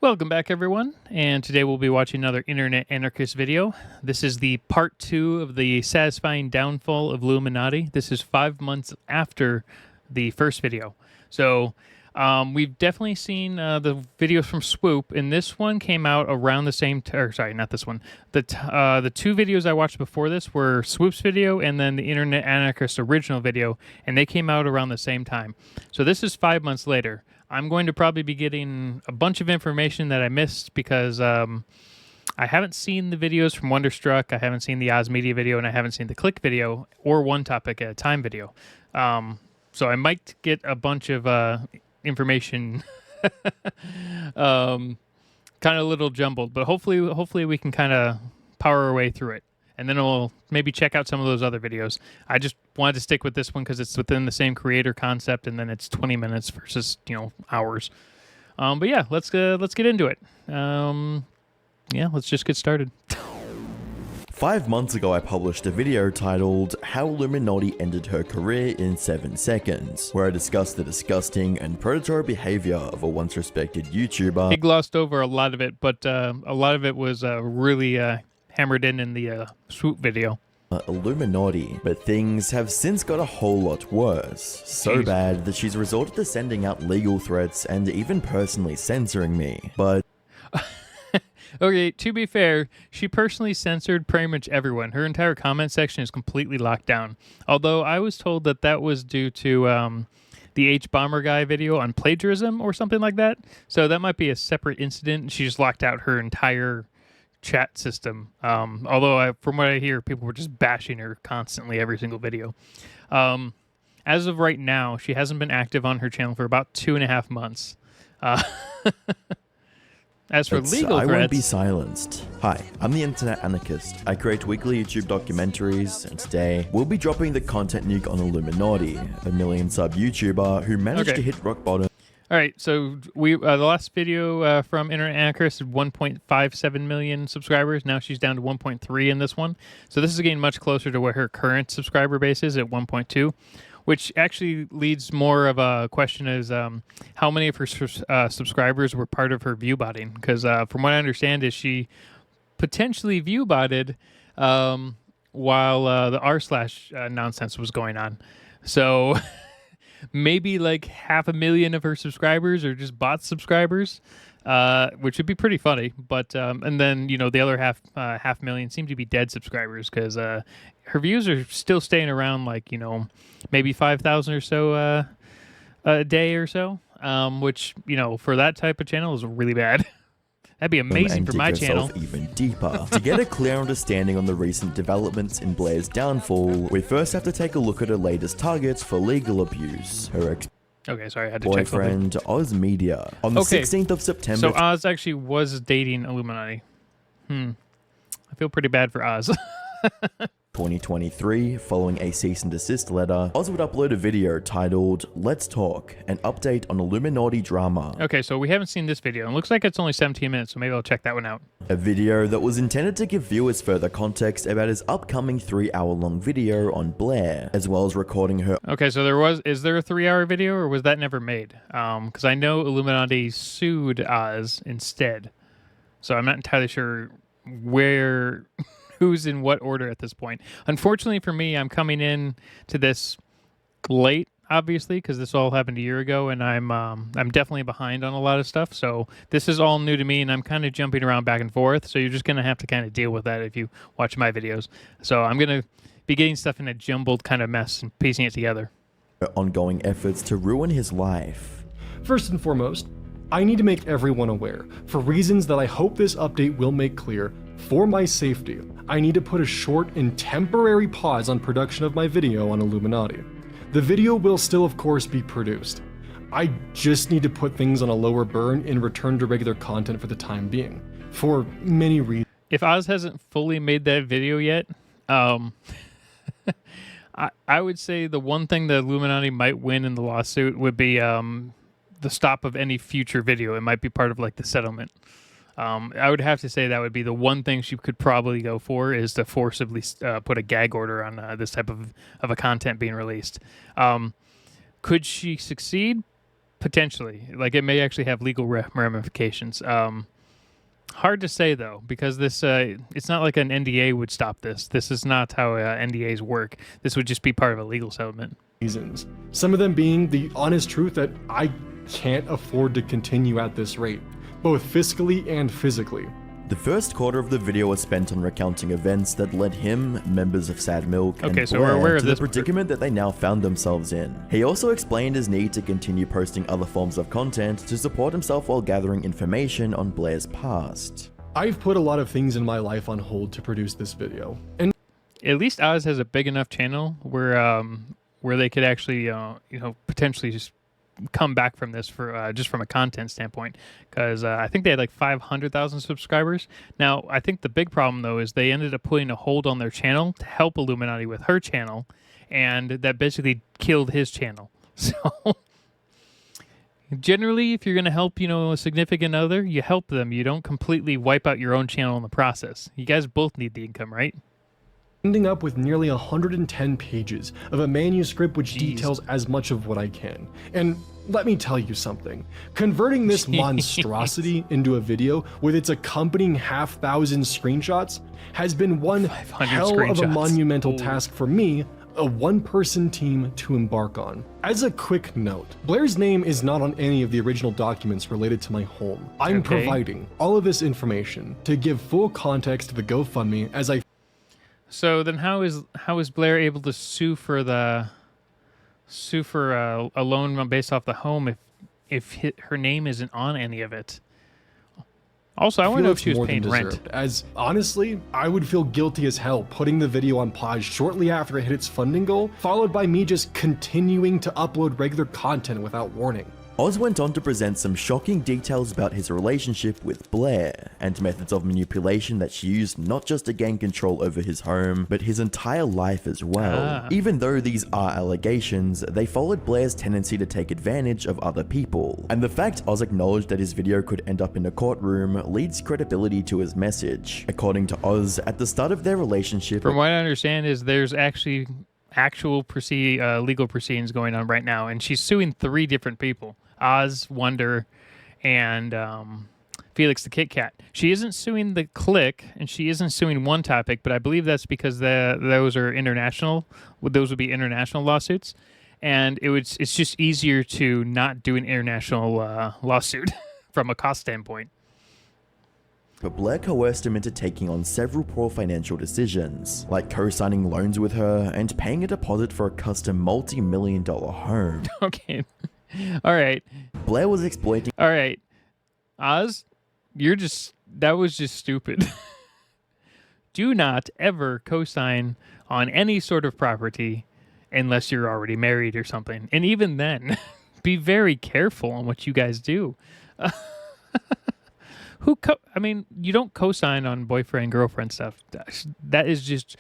Welcome back, everyone, and today we'll be watching another Internet Anarchist video. This is the part 2 of the satisfying downfall of Illuminati. This is 5 months after the first video. So we've definitely seen the videos from Swoop, and this one came out around the same sorry, not this one. The two videos I watched before this were Swoop's video and then the Internet Anarchist original video, and they came out around the same time. So this is 5 months later. I'm going to probably be getting a bunch of information that I missed because I haven't seen the videos from Wonderstruck, I haven't seen the Oz Media video, and I haven't seen the Click video or One Topic at a Time video. So I might get a bunch of information kind of a little jumbled, but hopefully we can kind of power our way through it. And then we'll maybe check out some of those other videos. I just wanted to stick with this one because it's within the same creator concept, and then it's 20 minutes versus hours. But yeah, let's get into it. Yeah, let's just get started. 5 months ago, I published a video titled How Illuminaughtii Ended Her Career in 7 Seconds, where I discussed the disgusting and predatory behavior of a once respected YouTuber. He glossed over a lot of it, but a lot of it was really hammered in the Swoop video. Illuminaughtii, but things have since got a whole lot worse. So bad that she's resorted to sending out legal threats and even personally censoring me. But okay, to be fair, she personally censored pretty much everyone. Her entire comment section is completely locked down. Although I was told that was due to the H-Bomber guy video on plagiarism or something like that. So that might be a separate incident. She just locked out her entire chat system. Although from what I hear, people were just bashing her constantly every single video. As of right now, she hasn't been active on her channel for about 2.5 months. As for legal threats, I won't be silenced. Hi, I'm the Internet Anarchist. I create weekly YouTube documentaries, and today we'll be dropping the content nuke on Illuminaughtii, a million sub YouTuber who managed to hit rock bottom. All right, so the last video from Internet Anarchist had 1.57 million subscribers. Now she's down to 1.3 in this one. So this is getting much closer to where her current subscriber base is at 1.2, which actually leads more of a question is how many of her subscribers were part of her view botting? Because from what I understand is she potentially view botted while the r/ nonsense was going on. So maybe like 500,000 of her subscribers are just bot subscribers, which would be pretty funny. But and then the other half million seem to be dead subscribers because her views are still staying around like maybe 5,000 or so a day or so, which for that type of channel is really bad. That'd be amazing for my channel. Even deeper. To get a clear understanding on the recent developments in Blair's downfall, we first have to take a look at her latest targets for legal abuse. Her okay, sorry, I had to check boyfriend, Oz Media. On the 16th of September... So Oz actually was dating Illuminati. I feel pretty bad for Oz. 2023, following a cease and desist letter, Oz would upload a video titled Let's Talk, an update on Illuminaughtii drama. Okay, so we haven't seen this video. It looks like it's only 17 minutes, so maybe I'll check that one out. A video that was intended to give viewers further context about his upcoming 3-hour-long video on Blair, as well as recording her... Okay, so is there a 3-hour video, or was that never made? Because I know Illuminati sued Oz instead, so I'm not entirely sure who's in what order at this point. Unfortunately for me, I'm coming in to this late, obviously, because this all happened a year ago, and I'm definitely behind on a lot of stuff. So this is all new to me, and I'm kind of jumping around back and forth. So you're just gonna have to kind of deal with that if you watch my videos. So I'm gonna be getting stuff in a jumbled kind of mess and piecing it together. Ongoing efforts to ruin his life. First and foremost, I need to make everyone aware, for reasons that I hope this update will make clear. For my safety, I need to put a short and temporary pause on production of my video on Illuminaughtii. The video will still of course be produced. I just need to put things on a lower burn and return to regular content for the time being, for many reasons. If Oz hasn't fully made that video yet, I would say the one thing that Illuminati might win in the lawsuit would be the stop of any future video. It might be part of like the settlement. I would have to say that would be the one thing she could probably go for, is to forcibly put a gag order on this type of a content being released. Could she succeed? Potentially. Like, it may actually have legal ramifications. Hard to say, though, because this it's not like an NDA would stop this. This is not how NDAs work. This would just be part of a legal settlement. Reasons. Some of them being the honest truth that I can't afford to continue at this rate, both fiscally and physically. The first quarter of the video was spent on recounting events that led him, members of Sad Milk, and so we're aware Blair of to the this predicament that they now found themselves in. He also explained his need to continue posting other forms of content to support himself while gathering information on Blair's past. I've put a lot of things in my life on hold to produce this video, and At least Oz has a big enough channel where they could actually potentially just come back from this for just from a content standpoint, because I think they had like 500,000 subscribers. Now I think the big problem though is they ended up putting a hold on their channel to help Illuminati with her channel, and that basically killed his channel. So generally, if you're going to help a significant other, you help them. You don't completely wipe out your own channel in the process. You guys both need the income, right? ending up with nearly 110 pages of a manuscript which details as much of what I can. And let me tell you something. Converting this monstrosity into a video with its accompanying 5,000 screenshots has been one hell of a monumental task for me, a one-person team to embark on. As a quick note, Blair's name is not on any of the original documents related to my home. I'm providing all of this information to give full context to the GoFundMe as I... So then how is Blair able to sue for a loan based off the home if her name isn't on any of it? Also, I want to know if she was paying rent. As honestly, I would feel guilty as hell putting the video on pause shortly after it hit its funding goal, followed by me just continuing to upload regular content without warning. Oz went on to present some shocking details about his relationship with Blair, and methods of manipulation that she used not just to gain control over his home, but his entire life as well. Even though these are allegations, they followed Blair's tendency to take advantage of other people, and the fact Oz acknowledged that his video could end up in a courtroom leads credibility to his message. According to Oz, at the start of their relationship... From what I understand is there's actually actual legal proceedings going on right now, and she's suing 3 different people. Oz, Wonder, and Felix the Kit Kat. She isn't suing the Click, and she isn't suing One Topic, but I believe that's because those are international. Those would be international lawsuits, and it's just easier to not do an international lawsuit from a cost standpoint. But Blair coerced him into taking on several poor financial decisions, like co-signing loans with her and paying a deposit for a custom multi-million-dollar home. Okay. All right. Blair was exploiting... All right. Oz, that was just stupid. Do not ever co-sign on any sort of property unless you're already married or something. And even then, be very careful on what you guys do. You don't co-sign on boyfriend-girlfriend stuff. That is just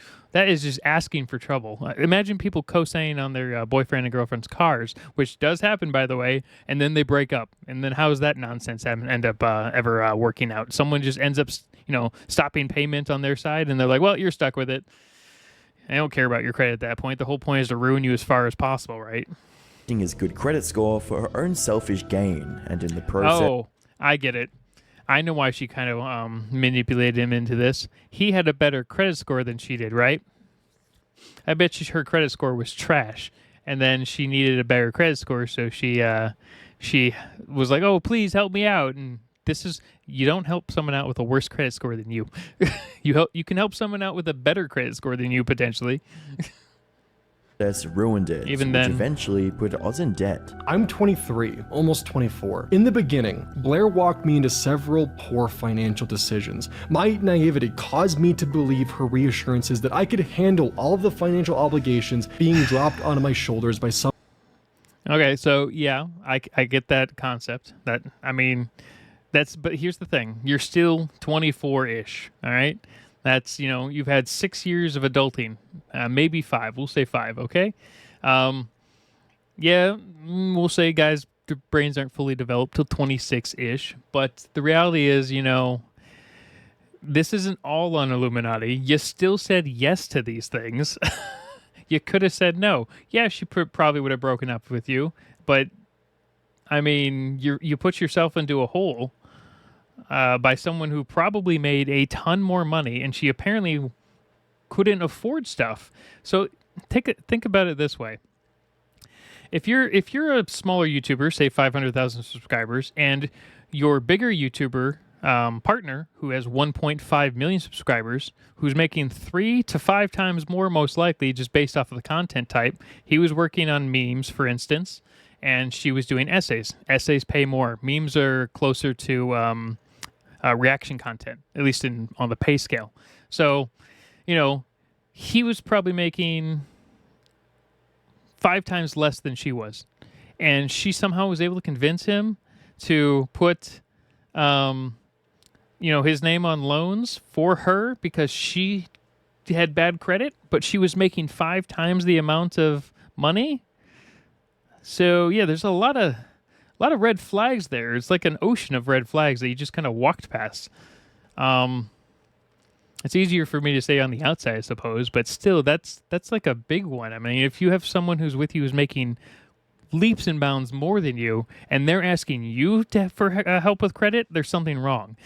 asking for trouble. Imagine people co-signing on their boyfriend and girlfriend's cars, which does happen, by the way, and then they break up. And then how does that nonsense end up ever working out? Someone just ends up, stopping payment on their side, and they're like, well, you're stuck with it. I don't care about your credit at that point. The whole point is to ruin you as far as possible, right? His good credit score for her own selfish gain, and in the process... Oh, I get it. I know why she kind of manipulated him into this. He had a better credit score than she did, right? I bet you her credit score was trash, and then she needed a better credit score, so she was like, "Oh, please help me out." And you don't help someone out with a worse credit score than you. You can help someone out with a better credit score than you potentially. Ruined it, which eventually put Oz in debt. I'm 23, almost 24. In the beginning, Blair walked me into several poor financial decisions. My naivety caused me to believe her reassurances that I could handle all of the financial obligations being dropped onto my shoulders by some... Okay, so yeah, I get that concept. But here's the thing. You're still 24-ish, all right? That's, you've had 6 years of adulting, maybe 5. We'll say 5, okay? We'll say guys, their brains aren't fully developed till 26-ish. But the reality is, this isn't all on Illuminati. You still said yes to these things. You could have said no. Yeah, she probably would have broken up with you. But I mean, you put yourself into a hole by someone who probably made a ton more money, and she apparently couldn't afford stuff. So think about it this way. If you're a smaller YouTuber, say 500,000 subscribers, and your bigger YouTuber partner who has 1.5 million subscribers, who's making 3 to 5 times more, most likely, just based off of the content type. He was working on memes, for instance, and she was doing essays. Essays pay more. Memes are closer to reaction content, at least on the pay scale. So, he was probably making 5 times less than she was, and she somehow was able to convince him to put his name on loans for her because she had bad credit, but she was making 5 times the amount of money. So yeah, there's a lot of red flags there. It's like an ocean of red flags that you just kind of walked past. It's easier for me to say on the outside, I suppose, but still, that's like a big one. I mean, if you have someone who's with you who's making leaps and bounds more than you, and they're asking you for help with credit, there's something wrong.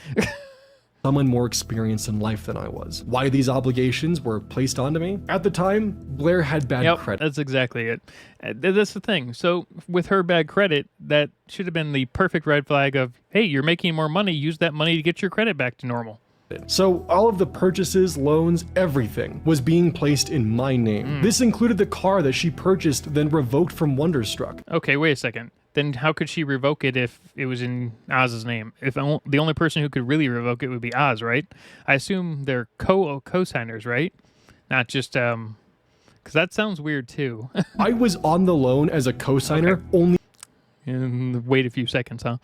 Someone more experienced in life than I was. Why these obligations were placed onto me? At the time, Blair had bad credit. That's exactly it. That's the thing. So with her bad credit, that should have been the perfect red flag of, hey, you're making more money, use that money to get your credit back to normal. So all of the purchases, loans, everything was being placed in my name. This included the car that she purchased, then revoked from Wonderstruck. Okay, wait a second. Then how could she revoke it if it was in Oz's name? If the only person who could really revoke it would be Oz, right? I assume they're co-signers, right? Not just because that sounds weird too. I was on the loan as a co-signer only. And wait a few seconds, huh?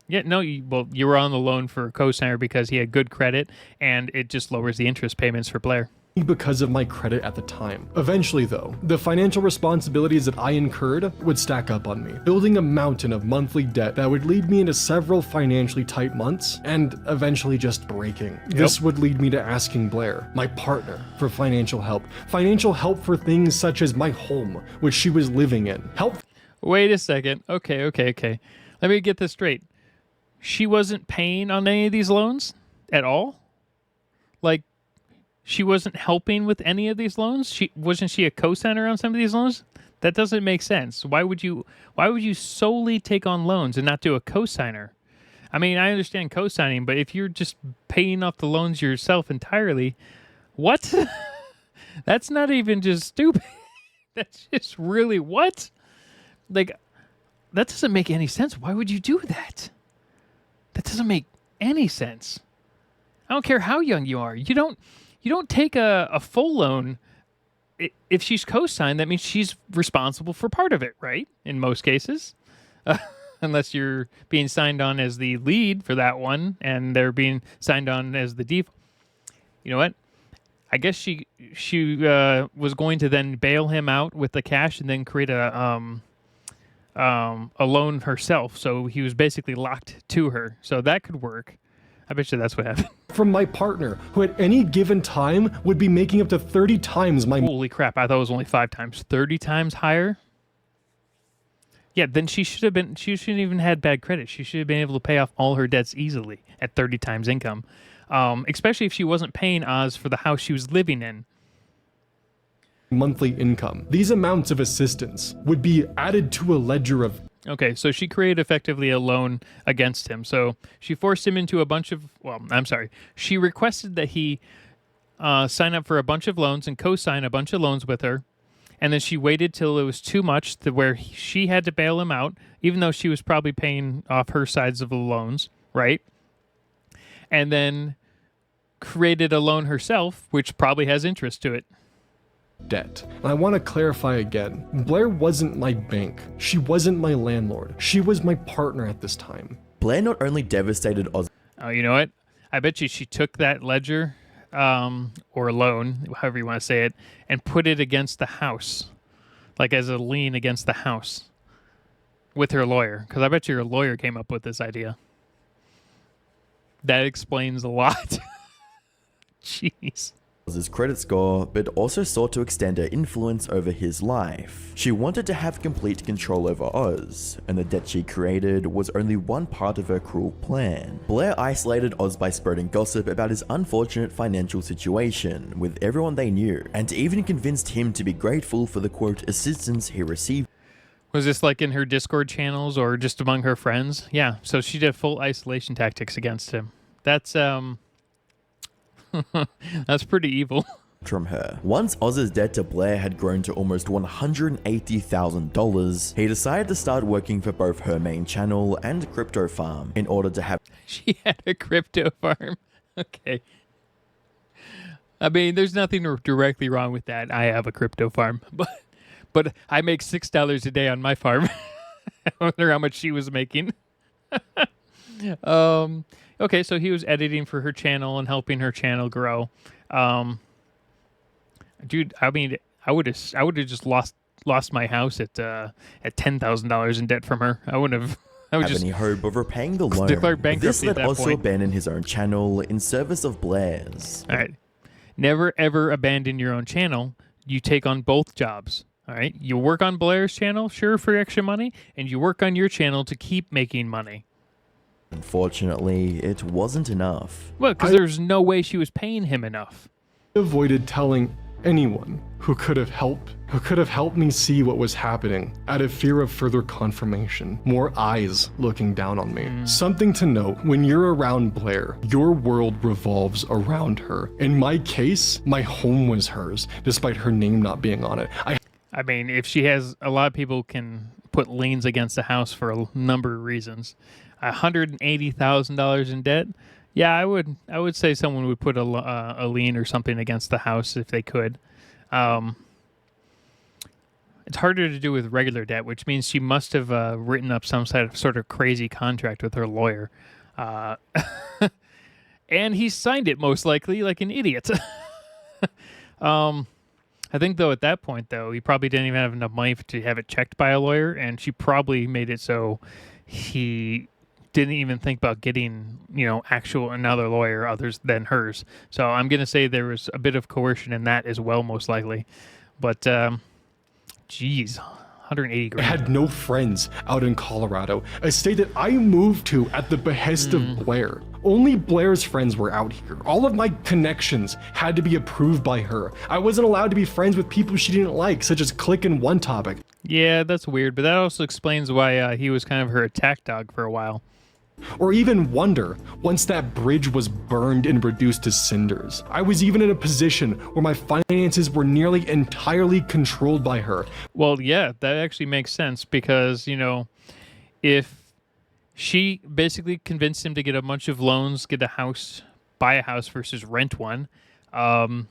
Yeah, no, you were on the loan for a co-signer because he had good credit, and it just lowers the interest payments for Blair. Because of my credit at the time. Eventually though, the financial responsibilities that I incurred would stack up on me, building a mountain of monthly debt that would lead me into several financially tight months, and eventually just breaking. This would lead me to asking Blair, my partner, for financial help. Financial help for things such as my home, which she was living in. Help. Wait a second. Okay. Let me get this straight. She wasn't paying on any of these loans at all? Like, she wasn't helping with any of these loans? Wasn't she a co-signer on some of these loans? That doesn't make sense. Why would you solely take on loans and not do a co-signer? I mean, I understand co-signing, but if you're just paying off the loans yourself entirely, what? That's not even just stupid. That's just really what? Like, that doesn't make any sense. Why would you do that? That doesn't make any sense. I don't care how young you are. You don't take a full loan. If she's co-signed, that means she's responsible for part of it, right? In most cases. Unless you're being signed on as the lead for that one, and they're being signed on as the default. You know what? I guess she was going to then bail him out with the cash and then create a loan herself. So he was basically locked to her. So that could work. I bet you that's what happened. From my partner, who at any given time would be making up to 30 times my... Holy crap, I thought it was only 5 times. 30 times higher? Yeah, then she shouldn't even had bad credit. She should have been able to pay off all her debts easily at 30 times income. Especially if she wasn't paying Oz for the house she was living in. Monthly income. These amounts of assistance would be added to a ledger of... Okay, so she created effectively a loan against him. So she forced him into a bunch of... Well, I'm sorry. She requested that he sign up for a bunch of loans and co-sign a bunch of loans with her. And then she waited till it was too much to where she had to bail him out, even though she was probably paying off her sides of the loans, right? And then created a loan herself, which probably has interest to it. Debt. And I want to clarify again, Blair wasn't my bank. She wasn't my landlord. She was my partner at this time. Blair not only devastated Oz... Oh, you know what? I bet you she took that ledger, or loan, however you want to say it, and put it against the house. Like as a lien against the house. With her lawyer. Because I bet you her lawyer came up with this idea. That explains a lot. Jeez. Oz's credit score, but also sought to extend her influence over his life. She wanted to have complete control over Oz, and the debt she created was only one part of her cruel plan. Blair isolated Oz by spreading gossip about his unfortunate financial situation with everyone they knew, and even convinced him to be grateful for the quote assistance he received. Was this like in her Discord channels or just among her friends? Yeah, so she did full isolation tactics against him. That's that's pretty evil. From her. Once Oz's debt to Blair had grown to almost $180,000, he decided to start working for both her main channel and crypto farm in order to have. She had a crypto farm. Okay. I mean, there's nothing directly wrong with that. I have a crypto farm, but I make $6 a day on my farm. I wonder how much she was making. Okay, so he was editing for her channel and helping her channel grow. Dude, I mean, I would have just lost my house at $10,000 in debt from her. I wouldn't have. I would have just any hope of repaying the loan. declare bankruptcy This led at that Oz to point. abandon his own channel in service of Blair's. All right, never ever abandon your own channel. You take on both jobs. All right, you work on Blair's channel, sure, for extra money, and you work on your channel to keep making money. Unfortunately, it wasn't enough. Well, because there's no way she was paying him enough. Avoided telling anyone who could have helped me see what was happening out of fear of further confirmation, more eyes looking down on me. Something to note, when you're around Blair, your world revolves around her. In my case, my home was hers, despite her name not being on it. I mean, if she has, a lot of people can put liens against the house for a number of reasons. $180,000 in debt. Yeah, I would say someone would put a lien or something against the house if they could. It's harder to do with regular debt, which means she must have written up some sort of crazy contract with her lawyer. And he signed it most likely like an idiot. I think, though, at that point, though, he probably didn't even have enough money to have it checked by a lawyer, and she probably made it so he didn't even think about getting, another lawyer other than hers. So I'm going to say there was a bit of coercion in that as well, most likely. But, geez, 180 grand. I had no friends out in Colorado, a state that I moved to at the behest of Blair. Only Blair's friends were out here. All of my connections had to be approved by her. I wasn't allowed to be friends with people she didn't like, such as Click and One Topic. Yeah, that's weird, but that also explains why he was kind of her attack dog for a while. Or even Wonder, once that bridge was burned and reduced to cinders. I was even in a position where my finances were nearly entirely controlled by her. Well, yeah, that actually makes sense because, if she basically convinced him to get a bunch of loans, get a house, buy a house versus rent one, get,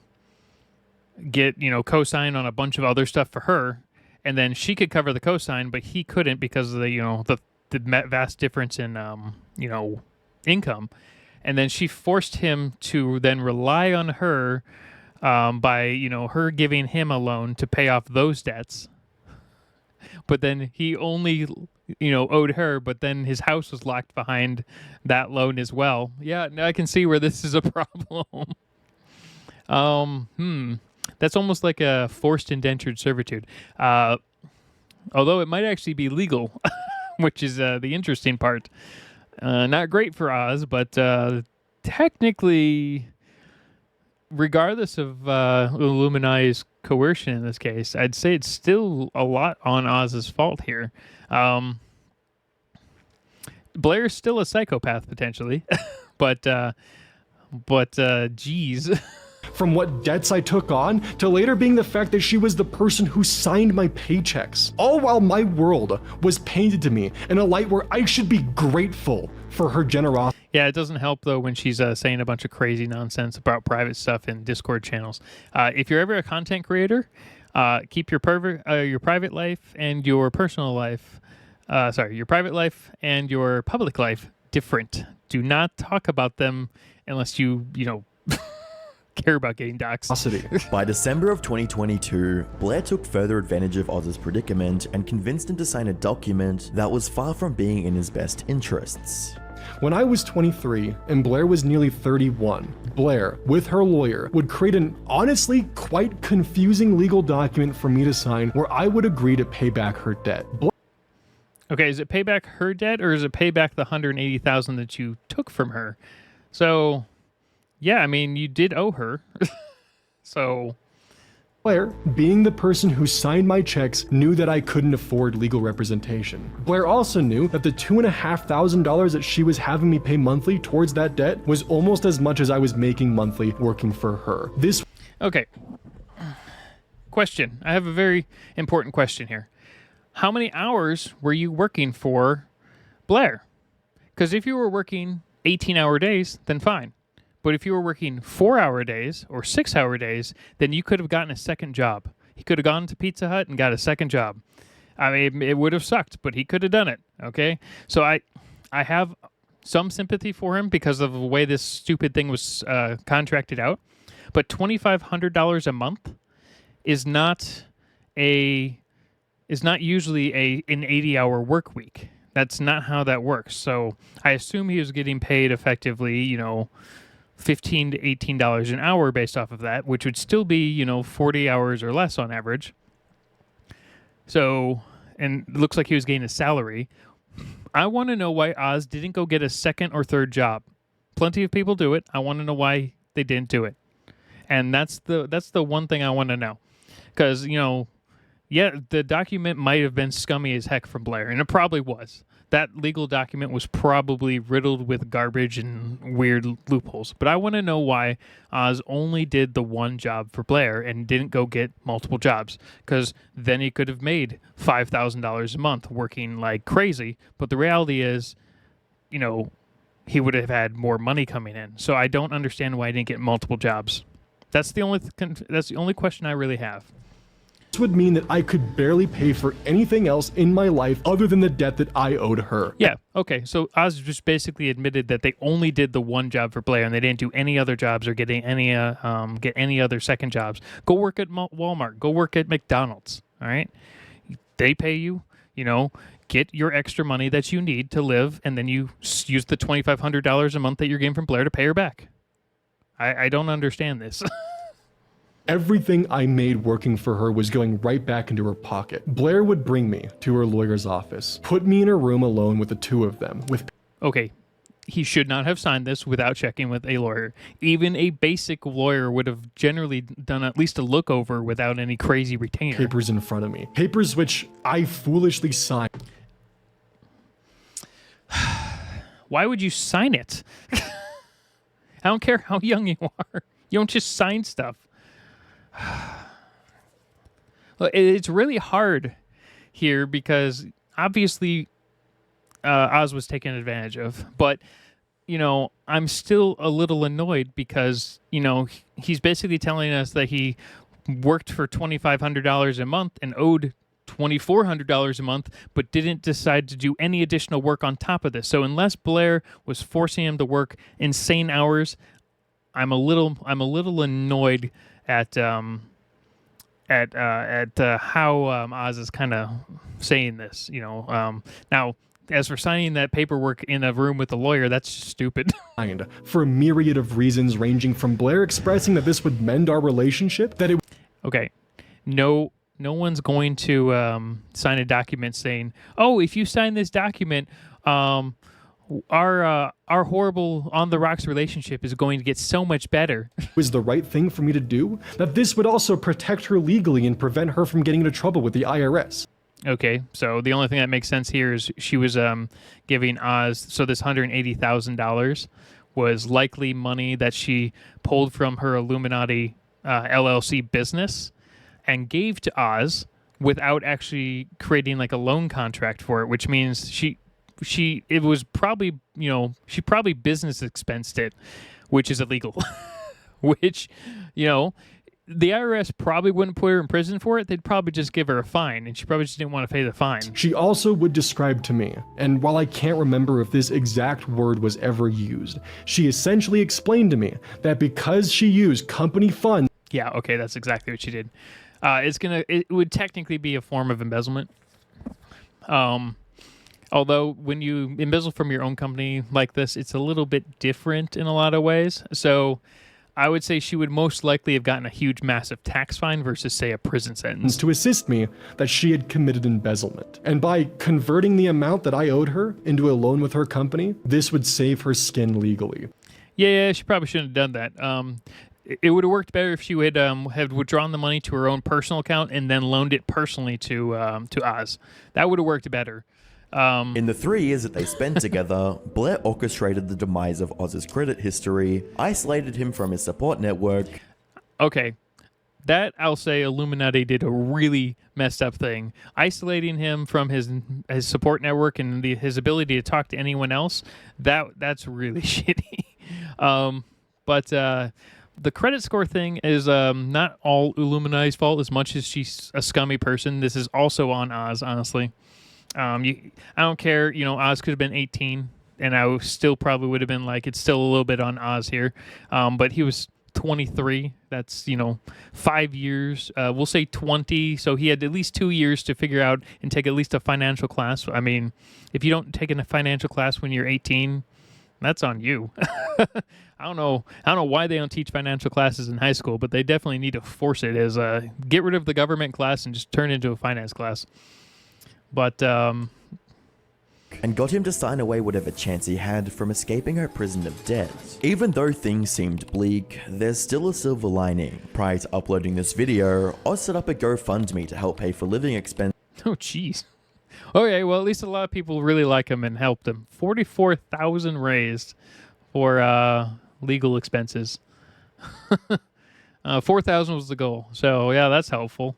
cosign on a bunch of other stuff for her, and then she could cover the cosign, but he couldn't because of the vast difference in, income. And then she forced him to then rely on her by, her giving him a loan to pay off those debts. But then he only, owed her, but then his house was locked behind that loan as well. Yeah, now I can see where this is a problem. That's almost like a forced indentured servitude. Although it might actually be legal. Which is the interesting part. Not great for Oz, but technically, regardless of Illuminati's coercion in this case, I'd say it's still a lot on Oz's fault here. Blair's still a psychopath, potentially. but geez. From what debts I took on, to later being the fact that she was the person who signed my paychecks. All while my world was painted to me in a light where I should be grateful for her generosity. Yeah, it doesn't help, though, when she's saying a bunch of crazy nonsense about private stuff in Discord channels. If you're ever a content creator, keep your private life and your personal life, your private life and your public life different. Do not talk about them unless you care about getting doxxed. By December of 2022, Blair took further advantage of Oz's predicament and convinced him to sign a document that was far from being in his best interests. When I was 23 and Blair was nearly 31, Blair, with her lawyer, would create an honestly quite confusing legal document for me to sign where I would agree to pay back her debt. Okay, is it pay back her debt or is it pay back the $180,000 that you took from her? So, yeah, I mean, you did owe her. So Blair, being the person who signed my checks, knew that I couldn't afford legal representation. Blair also knew that the $2,500 that she was having me pay monthly towards that debt was almost as much as I was making monthly working for her. Okay. Question. I have a very important question here. How many hours were you working for Blair? Because if you were working 18-hour days, then fine. But if you were working 4-hour days or 6-hour days, then you could have gotten a second job. He could have gone to Pizza Hut and got a second job. I mean, it would have sucked, but he could have done it, okay? So I have some sympathy for him because of the way this stupid thing was contracted out. But $2,500 a month is not usually an 80-hour work week. That's not how that works. So I assume he was getting paid effectively, $15 to $18 an hour based off of that, which would still be, 40 hours or less on average. So, and it looks like he was getting a salary. I want to know why Oz didn't go get a second or third job. Plenty of people do it. I want to know why they didn't do it. And that's the one thing I want to know. Because, yeah, the document might have been scummy as heck from Blair, and it probably was. That legal document was probably riddled with garbage and weird loopholes. But I want to know why Oz only did the one job for Blair and didn't go get multiple jobs. Because then he could have made $5,000 a month working like crazy. But the reality is, he would have had more money coming in. So I don't understand why he didn't get multiple jobs. That's the only question I really have. This would mean that I could barely pay for anything else in my life other than the debt that I owed her. Yeah, okay. So Oz just basically admitted that they only did the one job for Blair and they didn't do any other jobs or get any other second jobs. Go work at Walmart. Go work at McDonald's, all right? They pay you, get your extra money that you need to live, and then you use the $2,500 a month that you're getting from Blair to pay her back. I don't understand this. Everything I made working for her was going right back into her pocket. Blair would bring me to her lawyer's office, put me in a room alone with the two of them. Okay, he should not have signed this without checking with a lawyer. Even a basic lawyer would have generally done at least a look over without any crazy retainer. Papers in front of me. Papers which I foolishly signed. Why would you sign it? I don't care how young you are. You don't just sign stuff. It's really hard here because obviously Oz was taken advantage of, but I'm still a little annoyed because he's basically telling us that he worked for $2,500 a month and owed $2,400 a month, but didn't decide to do any additional work on top of this. So unless Blair was forcing him to work insane hours, I'm a little annoyed at how Oz is kind of saying this. Now, as for signing that paperwork in a room with a lawyer, that's just stupid. For a myriad of reasons, ranging from Blair expressing that this would mend our relationship, that it. Okay, no one's going to sign a document saying, "Oh, if you sign this document, our horrible on the rocks relationship is going to get so much better." Was the right thing for me to do? That this would also protect her legally and prevent her from getting into trouble with the IRS. Okay, so the only thing that makes sense here is she was giving Oz, so this $180,000 was likely money that she pulled from her Illuminati LLC business and gave to Oz without actually creating like a loan contract for it, which means she probably business expensed it, which is illegal. Which, the IRS probably wouldn't put her in prison for it. They'd probably just give her a fine, and she probably just didn't want to pay the fine. She also would describe to me, and while I can't remember if this exact word was ever used, she essentially explained to me that because she used company funds. Yeah, okay, that's exactly what she did. It would technically be a form of embezzlement. Although when you embezzle from your own company like this, it's a little bit different in a lot of ways. So I would say she would most likely have gotten a huge, massive tax fine versus, say, a prison sentence. To assist me that she had committed embezzlement. And by converting the amount that I owed her into a loan with her company, this would save her skin legally. Yeah, she probably shouldn't have done that. It would have worked better if she would have withdrawn the money to her own personal account and then loaned it personally to Oz. That would have worked better. In the 3 years that they spent together, Blair orchestrated the demise of Oz's credit history, isolated him from his support network. Okay, that I'll say Illuminati did a really messed up thing. Isolating him from his support network and his ability to talk to anyone else, that's really shitty. But the credit score thing is not all Illuminati's fault as much as she's a scummy person. This is also on Oz, honestly. I don't care. Oz could have been 18, and I still probably would have been like, it's still a little bit on Oz here. But he was 23. That's 5 years. We'll say 20. So he had at least 2 years to figure out and take at least a financial class. I mean, if you don't take a financial class when you're 18, that's on you. I don't know why they don't teach financial classes in high school, but they definitely need to force it as get rid of the government class and just turn it into a finance class. But and got him to sign away whatever chance he had from escaping her prison of debt. Even though things seemed bleak, there's still a silver lining. Prior to uploading this video, Oz set up a GoFundMe to help pay for living expenses. oh, jeez. Okay, well, at least a lot of people really like him and helped him. 44,000 raised for legal expenses. 4,000 was the goal. So yeah, that's helpful.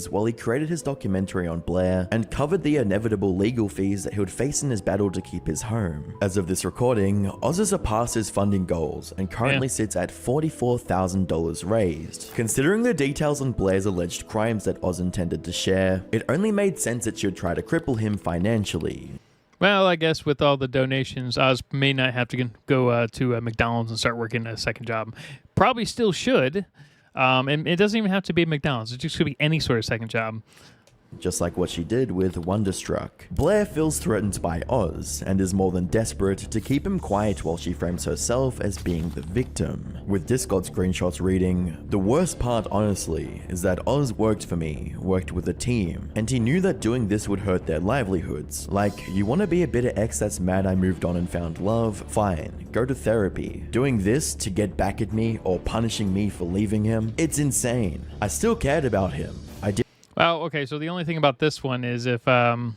While he created his documentary on Blair and covered the inevitable legal fees that he would face in his battle to keep his home. As of this recording, Oz has surpassed his funding goals and currently sits at $44,000 raised. Considering the details on Blair's alleged crimes that Oz intended to share, it only made sense that she would try to cripple him financially. Well, I guess with all the donations, Oz may not have to go to McDonald's and start working a second job. Probably still should. And it doesn't even have to be McDonald's. It just could be any sort of second job. Just like what she did with Wonderstruck. Blair feels threatened by Oz and is more than desperate to keep him quiet while she frames herself as being the victim. With Discord screenshots reading, "The worst part, honestly, is that Oz worked for me, worked with a team, and he knew that doing this would hurt their livelihoods. Like, you want to be a bitter ex that's mad I moved on and found love? Fine, go to therapy. Doing this to get back at me or punishing me for leaving him? It's insane. I still cared about him. I did." Well, okay, so the only thing about this one is if that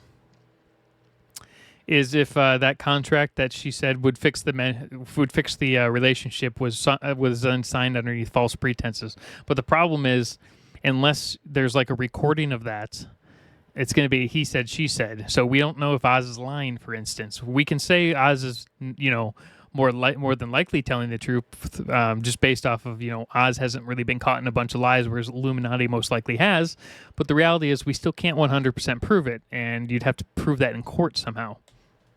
contract that she said would fix the relationship was unsigned underneath false pretenses. But the problem is, unless there's like a recording of that, it's going to be he said, she said. So we don't know if Oz is lying, for instance. We can say Oz is, more than likely telling the truth, just based off of, Oz hasn't really been caught in a bunch of lies, whereas Illuminati most likely has. But the reality is we still can't 100% prove it, and you'd have to prove that in court somehow.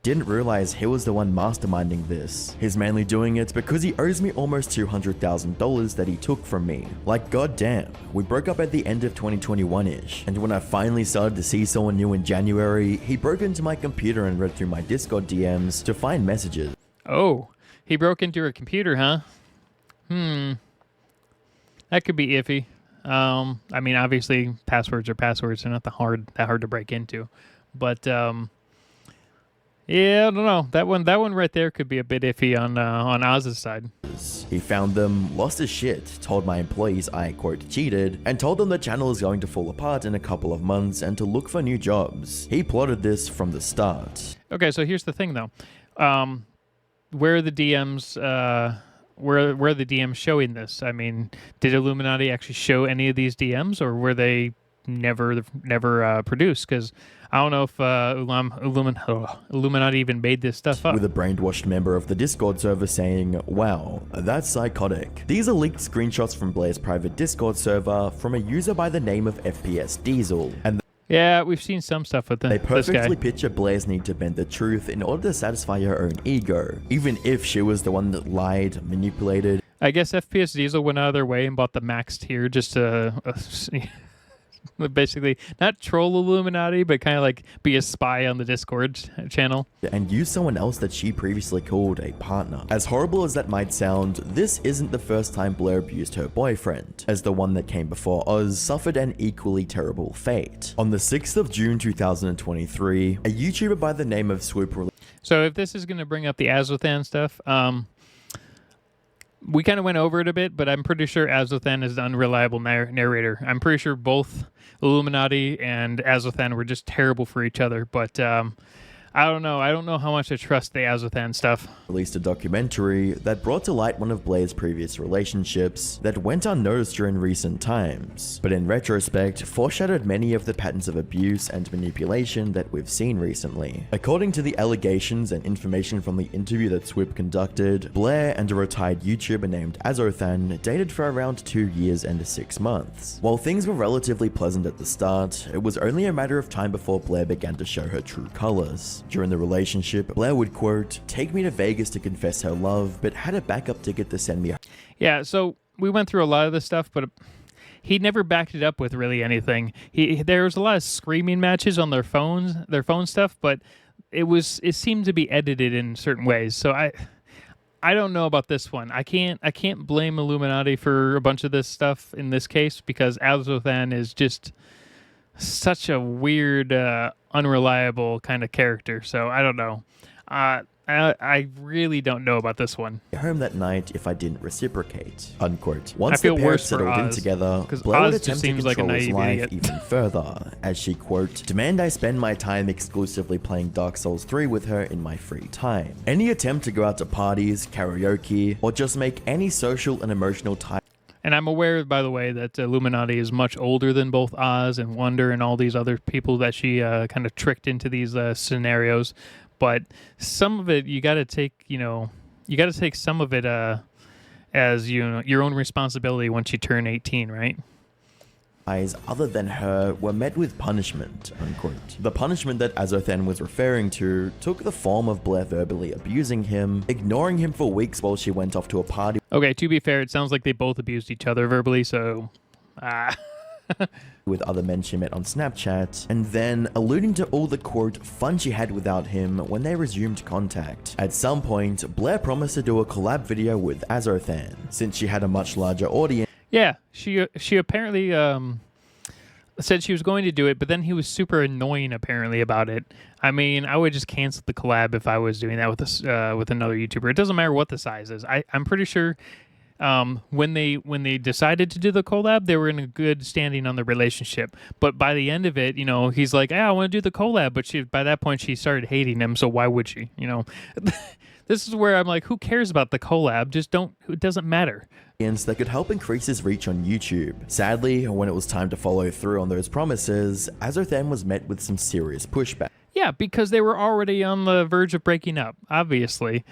Didn't realize he was the one masterminding this. He's mainly doing it because he owes me almost $200,000 that he took from me. Like, goddamn, we broke up at the end of 2021-ish, and when I finally started to see someone new in January, he broke into my computer and read through my Discord DMs to find messages. Oh, he broke into her computer, huh? That could be iffy. I mean, obviously, passwords are passwords. They're not that hard to break into. But, yeah, I don't know. That one right there could be a bit iffy on Oz's side. He found them, lost his shit, told my employees I, quote, cheated, and told them the channel is going to fall apart in a couple of months and to look for new jobs. He plotted this from the start. Okay, so here's the thing, though. Where are the DMs? Where are the DMs showing this? I mean, did Illuminati actually show any of these DMs, or were they never produced? Because I don't know if Illuminati even made this stuff up. With a brainwashed member of the Discord server saying, "Wow, that's psychotic." These are leaked screenshots from Blair's private Discord server from a user by the name of FPS Diesel, and yeah, we've seen some stuff with they this guy. perfectly picture Blair's need to bend the truth in order to satisfy her own ego, even if she was the one that lied, manipulated. I guess FPS Diesel went out of their way and bought the max tier just to basically not troll Illuminati, but kind of like be a spy on the Discord channel. And use someone else that she previously called a partner. As horrible as that might sound, this isn't the first time Blair abused her boyfriend, as the one that came before Oz suffered an equally terrible fate. On the 6th of June 2023, a YouTuber by the name of Swoop released. So if this is going to bring up the Azothan stuff, we kind of went over it a bit, but I'm pretty sure Azothan is the unreliable narrator. I'm pretty sure both Illuminati and Azothan were just terrible for each other, but I don't know. I don't know how much I trust the Azothan stuff. Released a documentary that brought to light one of Blair's previous relationships that went unnoticed during recent times, but in retrospect foreshadowed many of the patterns of abuse and manipulation that we've seen recently. According to the allegations and information from the interview that Swoop conducted, Blair and a retired YouTuber named Azothan dated for around 2 years and 6 months. While things were relatively pleasant at the start, it was only a matter of time before Blair began to show her true colors. During the relationship, Blair would, quote, take me to Vegas to confess her love, but had a backup ticket to send me. Yeah, so we went through a lot of this stuff, but he never backed it up with really anything. There was a lot of screaming matches on their phone stuff, but it seemed to be edited in certain ways. So I don't know about this one. I can't blame Illuminati for a bunch of this stuff in this case, because Azothan is just such a weird, unreliable kind of character. So I don't know. I really don't know about this one. Home that night if I didn't reciprocate, unquote. Once I feel the pair worse for settled in Oz, together, 'cause Blair would Oz just attempt to seems like a control his naive life idiot. even further, as she, quote, demand I spend my time exclusively playing Dark Souls 3 with her in my free time. Any attempt to go out to parties, karaoke, or just make any social and emotional time. And I'm aware, by the way, that Illuminati is much older than both Oz and Wonder and all these other people that she kind of tricked into these scenarios. But some of it, you got to take some of it as your own responsibility once you turn 18, right? Eyes other than her were met with punishment, unquote. The punishment that Azothan was referring to took the form of Blair verbally abusing him, ignoring him for weeks while she went off to a party. Okay, to be fair, it sounds like they both abused each other verbally, so with other men she met on Snapchat, and then alluding to all the, quote, fun she had without him when they resumed contact. At some point, Blair promised to do a collab video with Azothan, since she had a much larger audience. Yeah, she apparently said she was going to do it, but then he was super annoying apparently about it. I mean, I would just cancel the collab if I was doing that with another YouTuber. It doesn't matter what the size is. I'm pretty sure when they decided to do the collab, they were in a good standing on the relationship. But by the end of it, he's like, I want to do the collab, but by that point she started hating him. So why would she? This is where I'm like, who cares about the collab? Just don't. It doesn't matter. That could help increase his reach on YouTube. Sadly, when it was time to follow through on those promises, Azothan was met with some serious pushback. Yeah, because they were already on the verge of breaking up, obviously.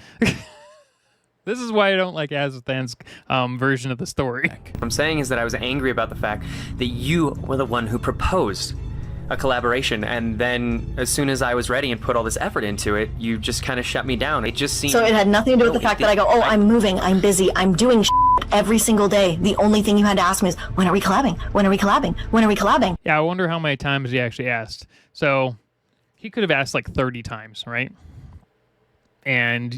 This is why I don't like Azothan's version of the story. What I'm saying is that I was angry about the fact that you were the one who proposed a collaboration, and then as soon as I was ready and put all this effort into it, you just kind of shut me down. It just seemed... So it had nothing to do with the fact that I go, oh, I'm moving, I'm busy, I'm doing every single day. The only thing you had to ask me is, when are we collabing? When are we collabing? When are we collabing? Yeah, I wonder how many times he actually asked. So he could have asked like 30 times, right? And,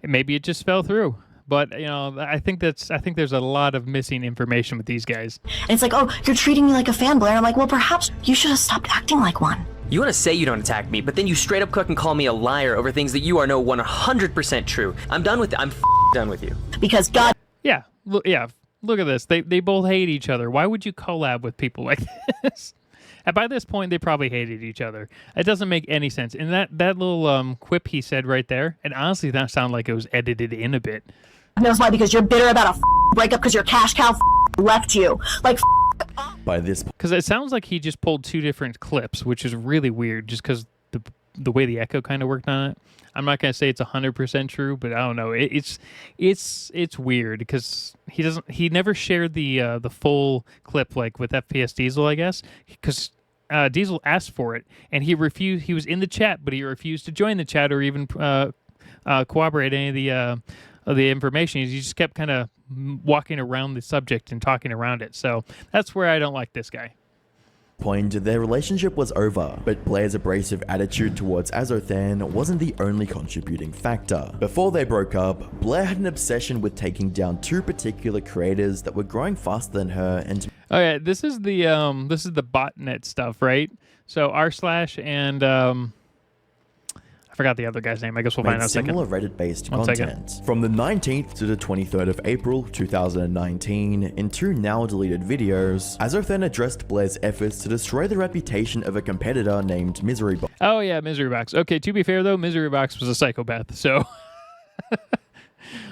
maybe it just fell through. But, I think there's a lot of missing information with these guys. And it's like, oh, you're treating me like a fan, Blair. I'm like, well, perhaps you should have stopped acting like one. You want to say you don't attack me, but then you straight up cook and call me a liar over things that you are 100% true. I'm done with it. I'm done with you. Because God... Yeah, look at this. They both hate each other. Why would you collab with people like this? And by this point, they probably hated each other. It doesn't make any sense. And that little quip he said right there, and honestly, that sounded like it was edited in a bit. That's why, because you're bitter about a breakup because your cash cow left you. Like, by this point, because it sounds like he just pulled two different clips, which is really weird, just because the way the echo kind of worked on it. I'm not gonna say it's 100% true, but I don't know. It's weird because he never shared the full clip like with FPS Diesel, I guess, because Diesel asked for it and he refused. He was in the chat, but he refused to join the chat or even corroborate any of the information. He just kept kind of walking around the subject and talking around it. So that's where I don't like this guy. point, their relationship was over, but Blair's abrasive attitude towards Azothan wasn't the only contributing factor. Before they broke up, Blair had an obsession with taking down two particular creators that were growing faster than her and Oh yeah, this is the botnet stuff, right? So r slash and I forgot the other guy's name. I guess we'll find out in a second. similar Reddit-based One content. second. From the 19th to the 23rd of April 2019, in two now-deleted videos, Azothan addressed Blair's efforts to destroy the reputation of a competitor named Miserybox. Oh yeah, Miserybox. Okay, to be fair though, Miserybox was a psychopath, so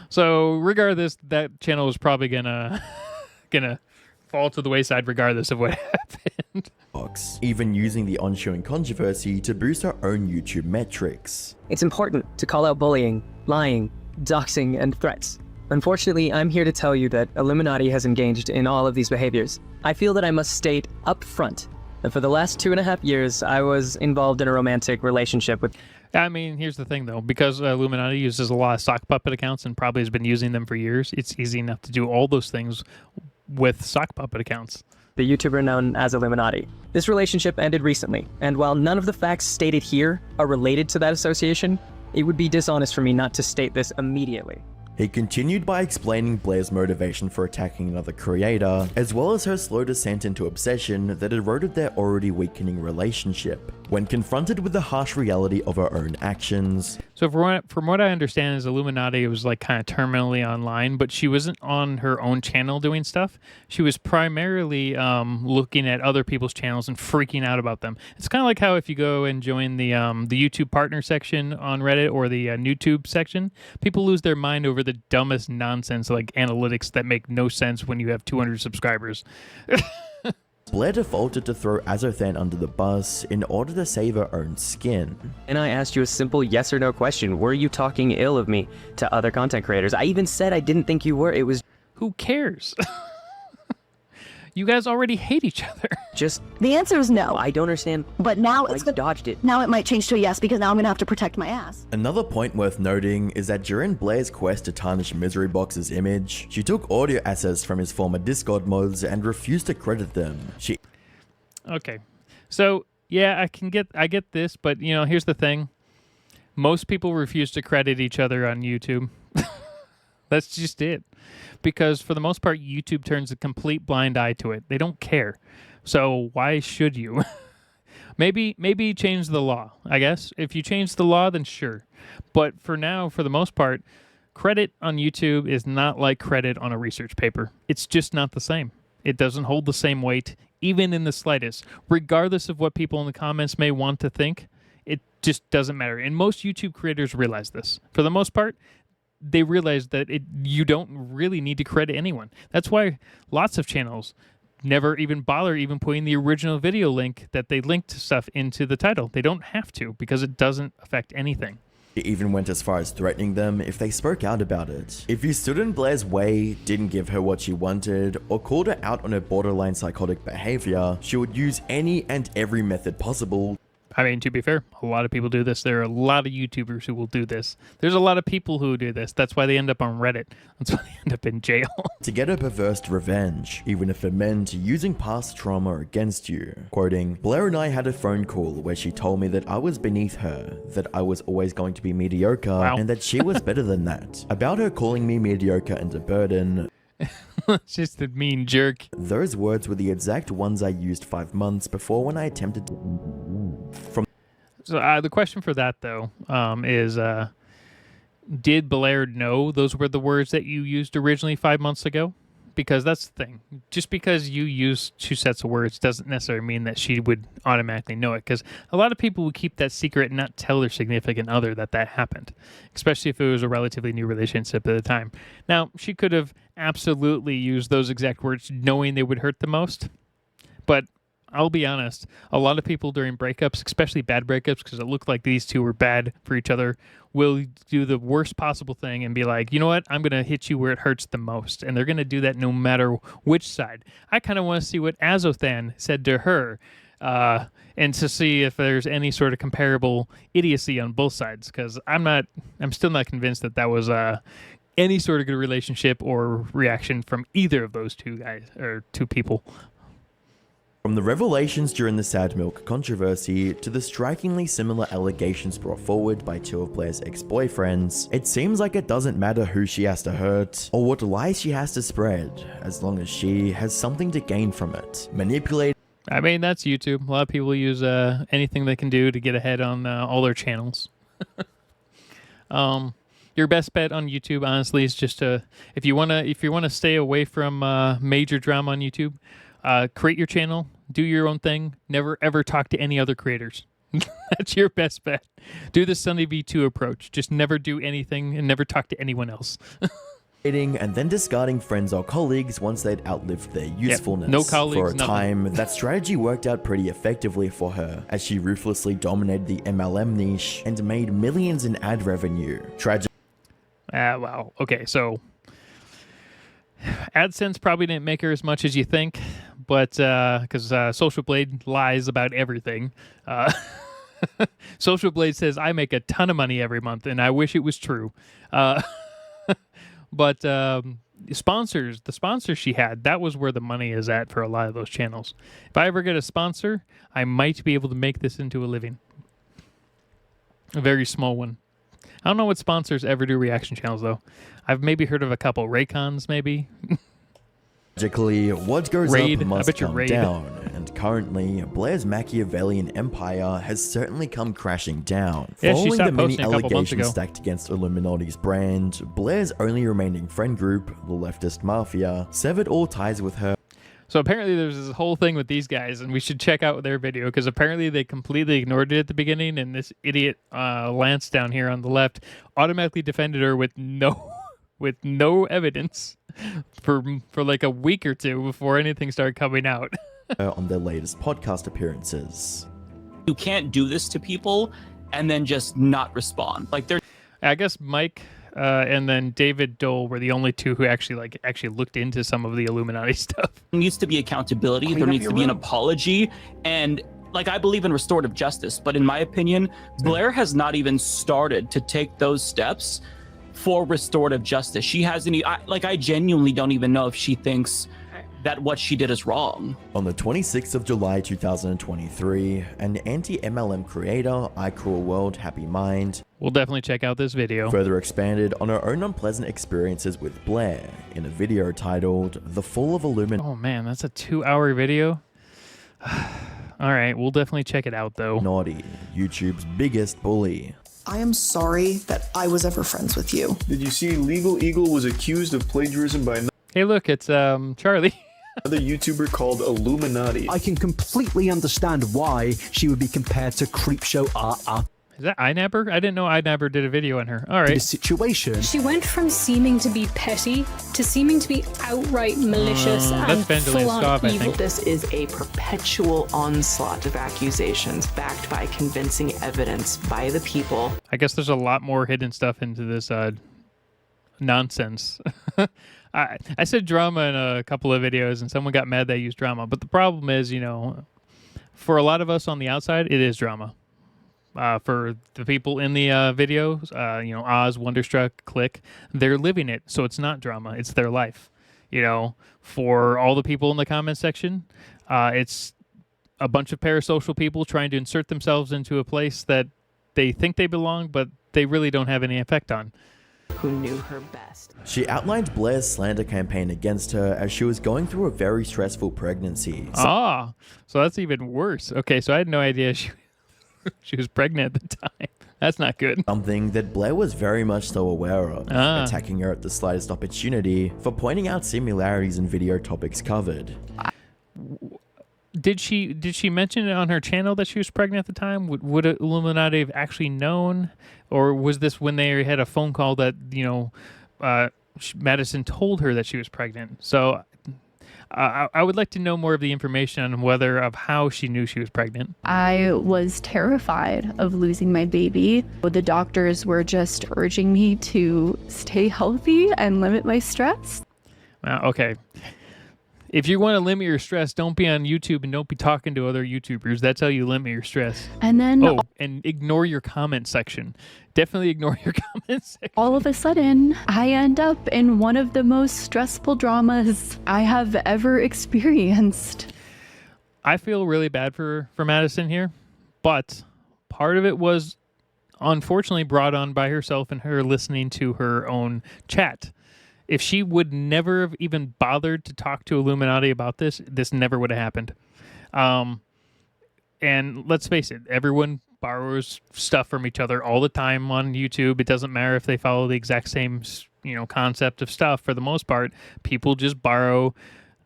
so regardless, that channel was probably gonna fall to the wayside regardless of what happened. Even using the ensuing controversy to boost her own YouTube metrics. It's important to call out bullying, lying, doxing, and threats. Unfortunately, I'm here to tell you that Illuminaughtii has engaged in all of these behaviors. I feel that I must state up front that for the last 2.5 years, I was involved in a romantic relationship with... I mean, here's the thing though, because Illuminaughtii uses a lot of sock puppet accounts and probably has been using them for years, it's easy enough to do all those things with sock puppet accounts. The YouTuber known as Illuminaughtii. This relationship ended recently, and while none of the facts stated here are related to that association, it would be dishonest for me not to state this immediately. He continued by explaining Blair's motivation for attacking another creator, as well as her slow descent into obsession that eroded their already weakening relationship. When confronted with the harsh reality of her own actions. So from what I understand is Illuminaughtii was like kind of terminally online, but she wasn't on her own channel doing stuff. She was primarily looking at other people's channels and freaking out about them. It's kind of like how if you go and join the YouTube partner section on Reddit or the YouTube section, people lose their mind over the dumbest nonsense like analytics that make no sense when you have 200 subscribers. Blair defaulted to throw Azothan under the bus in order to save her own skin. And I asked you a simple yes or no question. Were you talking ill of me to other content creators? I even said I didn't think you were. It was Who cares? You guys already hate each other. just... The answer is no. I don't understand But now why it's you dodged it. now it might change to a yes because now I'm gonna have to protect my ass. Another point worth noting is that during Blair's quest to tarnish Miserybox's image, she took audio assets from his former Discord mods and refused to credit them. She Okay. So, yeah, I get this, but you know, here's the thing. Most people refuse to credit each other on YouTube. That's just it. Because for the most part, YouTube turns a complete blind eye to it. They don't care. So why should you? Maybe change the law, I guess. If you change the law, then sure. But for now, for the most part, credit on YouTube is not like credit on a research paper. It's just not the same. It doesn't hold the same weight, even in the slightest. Regardless of what people in the comments may want to think, it just doesn't matter. And most YouTube creators realize this. For the most part, they realize that you don't really need to credit anyone. That's why lots of channels never even bother even putting the original video link that they linked stuff into the title. They don't have to because it doesn't affect anything. She even went as far as threatening them if they spoke out about it. If you stood in Blair's way, didn't give her what she wanted, or called her out on her borderline psychotic behavior, she would use any and every method possible. I mean, to be fair, a lot of people do this. There are a lot of YouTubers who will do this. There's a lot of people who do this. That's why they end up on Reddit. That's why they end up in jail. To get her perverse revenge, even if it meant using past trauma against you. Quoting, Blair and I had a phone call where she told me that I was beneath her, that I was always going to be mediocre, Wow. and that she was better than that. About her calling me mediocre and a burden. It's just a mean jerk. Those words were the exact ones I used 5 months before when I attempted to... From So the question for that, though, is did Blair know those were the words that you used originally 5 months ago? Because that's the thing. Just because you use two sets of words doesn't necessarily mean that she would automatically know it. Because a lot of people would keep that secret and not tell their significant other that happened, especially if it was a relatively new relationship at the time. Now, she could have absolutely used those exact words knowing they would hurt the most. But I'll be honest, a lot of people during breakups, especially bad breakups, because it looked like these two were bad for each other, will do the worst possible thing and be like, you know what, I'm going to hit you where it hurts the most. And they're going to do that no matter which side. I kind of want to see what Azothan said to her and to see if there's any sort of comparable idiocy on both sides, because I'm still not convinced that was any sort of good relationship or reaction from either of those two guys or two people. From the revelations during the Sad Milk controversy to the strikingly similar allegations brought forward by two of Blair's ex-boyfriends, it seems like it doesn't matter who she has to hurt or what lies she has to spread, as long as she has something to gain from it. Manipulate. I mean, that's YouTube. A lot of people use anything they can do to get ahead on all their channels. Your best bet on YouTube, honestly, is just to if you wanna stay away from major drama on YouTube, create your channel, do your own thing, never ever talk to any other creators. That's your best bet. Do the Sunny V2 approach. Just never do anything and never talk to anyone else. And then discarding friends or colleagues once they'd outlived their usefulness. No colleagues, for a nothing. time, that strategy worked out pretty effectively for her, as she ruthlessly dominated the MLM niche and made millions in ad revenue. Wow. Okay, so AdSense probably didn't make her as much as you think, but because Social Blade lies about everything. Social Blade says, I make a ton of money every month, and I wish it was true. But the sponsors she had, that was where the money is at for a lot of those channels. If I ever get a sponsor, I might be able to make this into a living. A very small one. I don't know what sponsors ever do reaction channels, though. I've maybe heard of a couple. Raycons, maybe. Tragically, what goes Raid. up I must bet you come Raid. down, and currently, Blair's Machiavellian empire has certainly come crashing down. Yeah, she Following the stopped many posting a couple months allegations ago. stacked against Illuminati's brand, Blair's only remaining friend group, the leftist mafia, severed all ties with her. So apparently there's this whole thing with these guys, and we should check out their video, because apparently they completely ignored it at the beginning, and this idiot Lance down here on the left automatically defended her with no evidence for like a week or two before anything started coming out. On their latest podcast appearances. You can't do this to people and then just not respond. Like they're I guess Mike and then David Dole were the only two who actually looked into some of the Illuminati stuff. there needs to be accountability. There needs to be an apology. And like, I believe in restorative justice, but in my opinion, Blair has not even started to take those steps for restorative justice. She hasn't, I genuinely don't even know if she thinks that what she did is wrong. On the 26th of July 2023, an anti-MLM creator, I Cruel World Happy Mind, We'll definitely check out this video. further expanded on her own unpleasant experiences with Blair in a video titled The Fall of Illuminati, Oh man, that's a 2-hour video. All right, we'll definitely check it out though. YouTube's biggest bully. I am sorry that I was ever friends with you. Did you see Legal Eagle was accused of plagiarism by Hey, look, it's Charlie. another YouTuber called Illuminati? I can completely understand why she would be compared to Creepshow RR. Is that iNabber? I didn't know iNabber did a video on her. All The right. situation. She went from seeming to be petty to seeming to be outright malicious That's and Vangeline full-on Staub, I evil. think. This is a perpetual onslaught of accusations backed by convincing evidence by the people. I guess there's a lot more hidden stuff into this nonsense. I said drama in a couple of videos, and someone got mad that I used drama. But the problem is, for a lot of us on the outside, it is drama. For the people in the videos, Oz, Wonderstruck, Click, they're living it, so it's not drama. It's their life. For all the people in the comment section, it's a bunch of parasocial people trying to insert themselves into a place that they think they belong, but they really don't have any effect on. Who knew her best. She outlined Blair's slander campaign against her as she was going through a very stressful pregnancy. So that's even worse. Okay, so I had no idea she was pregnant at the time. That's not good. Something that Blair was very much so aware of, attacking her at the slightest opportunity for pointing out similarities in video topics covered. Did she mention it on her channel that she was pregnant at the time? Would Illuminati have actually known? Or was this when they had a phone call that, Madison told her that she was pregnant? So I would like to know more of the information on how she knew she was pregnant. I was terrified of losing my baby. The doctors were just urging me to stay healthy and limit my stress. Okay. If you want to limit your stress, don't be on YouTube and don't be talking to other YouTubers. That's how you limit your stress. And then and ignore your comment section. Definitely ignore your comment section. all of a sudden, I end up in one of the most stressful dramas I have ever experienced. I feel really bad for Madison here, but part of it was unfortunately brought on by herself and her listening to her own chat. If she would never have even bothered to talk to Illuminati about this, this never would have happened. And let's face it, everyone borrows stuff from each other all the time on YouTube. It doesn't matter if they follow the exact same, concept of stuff. For the most part, people just borrow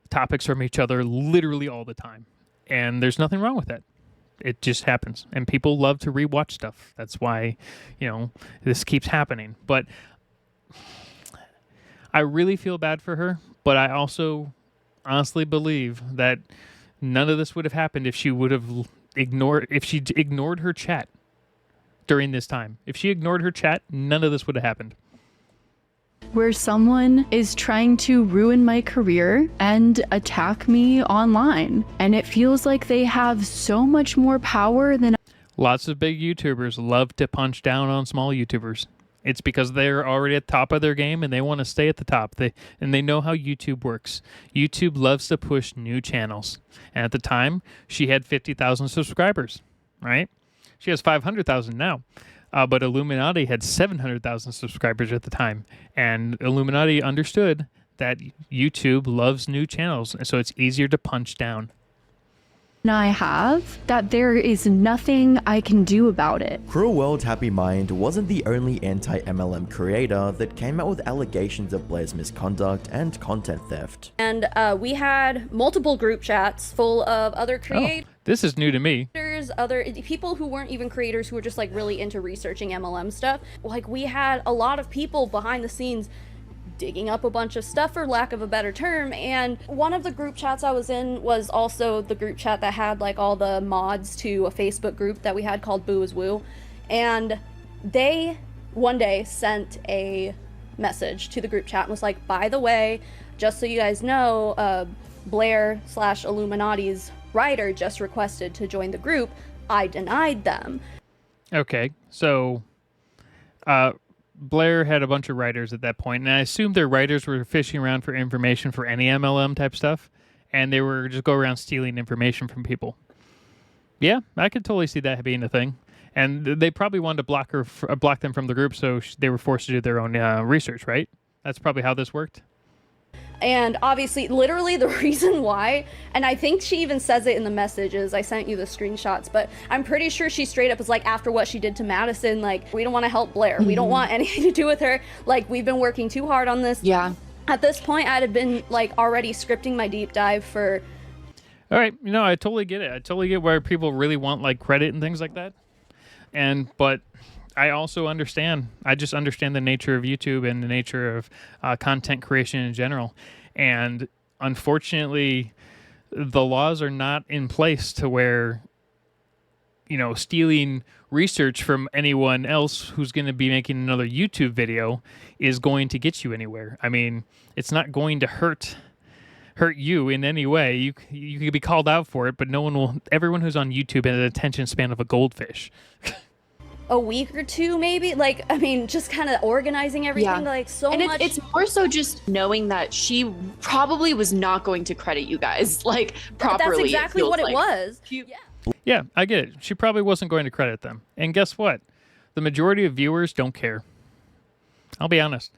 topics from each other literally all the time. And there's nothing wrong with that. It just happens. And people love to rewatch stuff. That's why, this keeps happening. But I really feel bad for her, but I also honestly believe that none of this would have happened if she would have ignored her chat during this time. If she ignored her chat, none of this would have happened. Where someone is trying to ruin my career and attack me online, and it feels like they have so much more power than... Lots of big YouTubers love to punch down on small YouTubers. It's because they're already at the top of their game and they want to stay at the top. They know how YouTube works. YouTube loves to push new channels. And at the time, she had 50,000 subscribers, right? She has 500,000 now. But Illuminati had 700,000 subscribers at the time. And Illuminati understood that YouTube loves new channels, and so it's easier to punch down. I have, that there is nothing I can do about it. Cruel World Happy Mind wasn't the only anti-MLM creator that came out with allegations of Blair's misconduct and content theft. And we had multiple group chats full of other creators. Oh, this is new to me. Other people who weren't even creators, who were just like really into researching MLM stuff. Like, we had a lot of people behind the scenes digging up a bunch of stuff, for lack of a better term. And one of the group chats I was in was also the group chat that had like all the mods to a Facebook group that we had called Boo is Woo. And they one day sent a message to the group chat and was like, by the way, just so you guys know, Blair/Illuminati's writer just requested to join the group. I denied them. Okay, so Blair had a bunch of writers at that point, and I assumed their writers were fishing around for information for any MLM type stuff, and they were just go around stealing information from people. Yeah, I could totally see that being a thing. And they probably wanted to block them from the group, so they were forced to do their own research, right? That's probably how this worked. And obviously, literally the reason why, and I think she even says it in the messages, I sent you the screenshots, but I'm pretty sure she straight up was like, after what she did to Madison, like, we don't want to help Blair. We don't want anything to do with her. Like, we've been working too hard on this. Yeah. At this point, I'd have been like already scripting my deep dive for... All right, I totally get it. I totally get where people really want like credit and things like that. But I also understand. I just understand the nature of YouTube and the nature of content creation in general. And unfortunately, the laws are not in place to where, stealing research from anyone else who's going to be making another YouTube video is going to get you anywhere. I mean, it's not going to hurt you in any way. You could be called out for it, but no one will. Everyone who's on YouTube has an attention span of a goldfish. A week or two, maybe. Like, I mean, just kind of organizing everything, like so and much. It's more so just knowing that she probably was not going to credit you guys like properly. That's exactly what it was. Yeah, I get it. She probably wasn't going to credit them. And guess what? The majority of viewers don't care. I'll be honest.